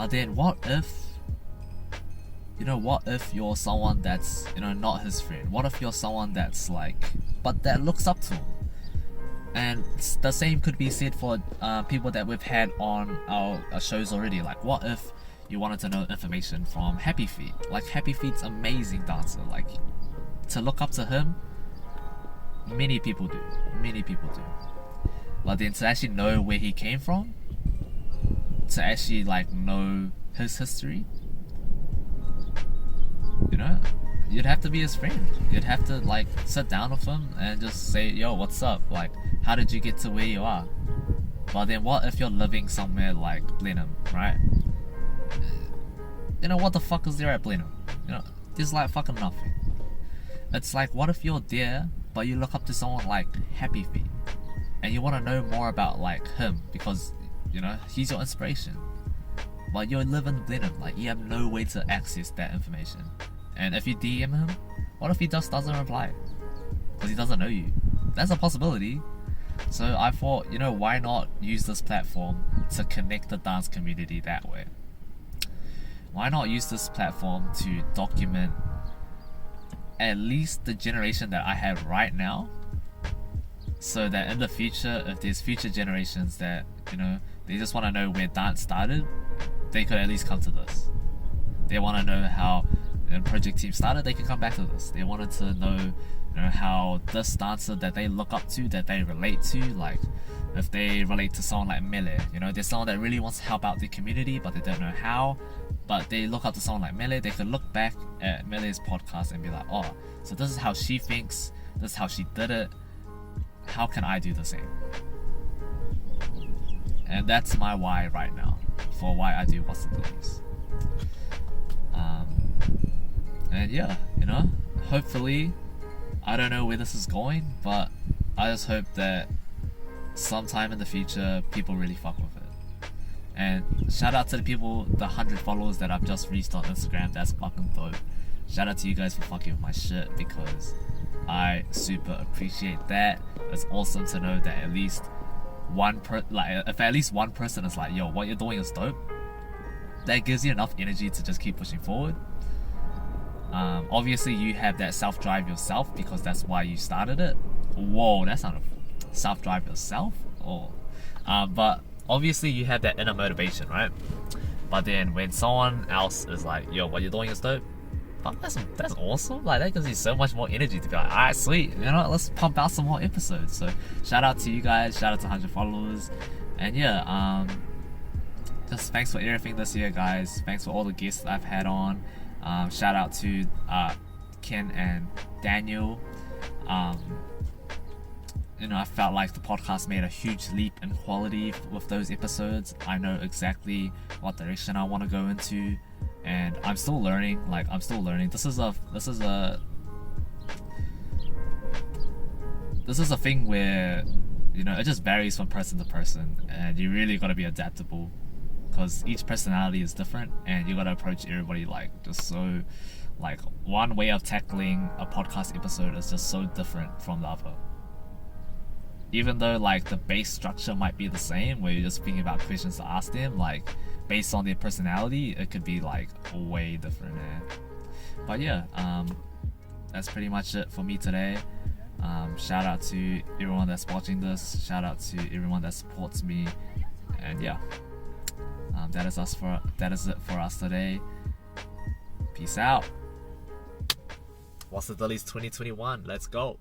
But then what if you're someone that's, not his friend? What if you're someone that's like, but that looks up to him? And the same could be said for people that we've had on our shows already. Like, what if you wanted to know information from Happy Feet? Like, Happy Feet's amazing dancer. Like, to look up to him, many people do. But then to actually know where he came from, to actually like know his history, you'd have to be his friend. You'd have to like sit down with him and just say, yo, what's up? Like, how did you get to where you are? But then what if you're living somewhere like Blenheim, right? What the fuck is there at Blenheim? There's like fucking nothing. It's like, what if you're there but you look up to someone like Happy Feet and you want to know more about like him because he's your inspiration, but you live in Blenheim, like you have no way to access that information. And if you DM him, what if he just doesn't reply because he doesn't know you? That's a possibility. So I thought, why not use this platform to connect the dance community that way? Why not use this platform to document at least the generation that I have right now, so that in the future, if there's future generations that, they just want to know where dance started, they could at least come to this. They want to know how Project Team started, they can come back to this. They wanted to know, how this dancer that they look up to, that they relate to, like if they relate to someone like Mele, there's someone that really wants to help out the community but they don't know how, but they look up to someone like Mele. They could look back at Mele's podcast and be like, oh, so this is how she thinks, this is how she did it, how can I do the same? And that's my why right now, for why I do What's the Beliefs. And yeah, hopefully, I don't know where this is going, but I just hope that sometime in the future, people really fuck with it. And shout out to the people, the 100 followers that I've just reached on Instagram. That's fucking dope. Shout out to you guys for fucking with my shit, because I super appreciate that. It's awesome to know that at least if at least one person is like, yo, what you're doing is dope, that gives you enough energy to just keep pushing forward. Obviously you have that self-drive yourself, because that's why you started it. Whoa, that's not a self-drive yourself. But obviously you have that inner motivation, right? But then when someone else is like, yo, what you're doing is dope, fuck, that's awesome. Like, that gives you so much more energy to be like, alright, sweet, let's pump out some more episodes. So shout out to you guys, shout out to 100 followers. And yeah, just thanks for everything this year, guys. Thanks for all the guests I've had on. Shout out to Ken and Daniel. I felt like the podcast made a huge leap in quality with those episodes. I know exactly what direction I want to go into, and I'm still learning. This is a thing where it just varies from person to person, and you really gotta be adaptable, because each personality is different, and you gotta approach everybody one way of tackling a podcast episode is just so different from the other. Even though the base structure might be the same, where you're just thinking about questions to ask them, based on their personality, it could be way different. But yeah, that's pretty much it for me today. Shout out to everyone that's watching this. Shout out to everyone that supports me. And yeah, that is it for us today. Peace out. What's the Dullies 2021? Let's go.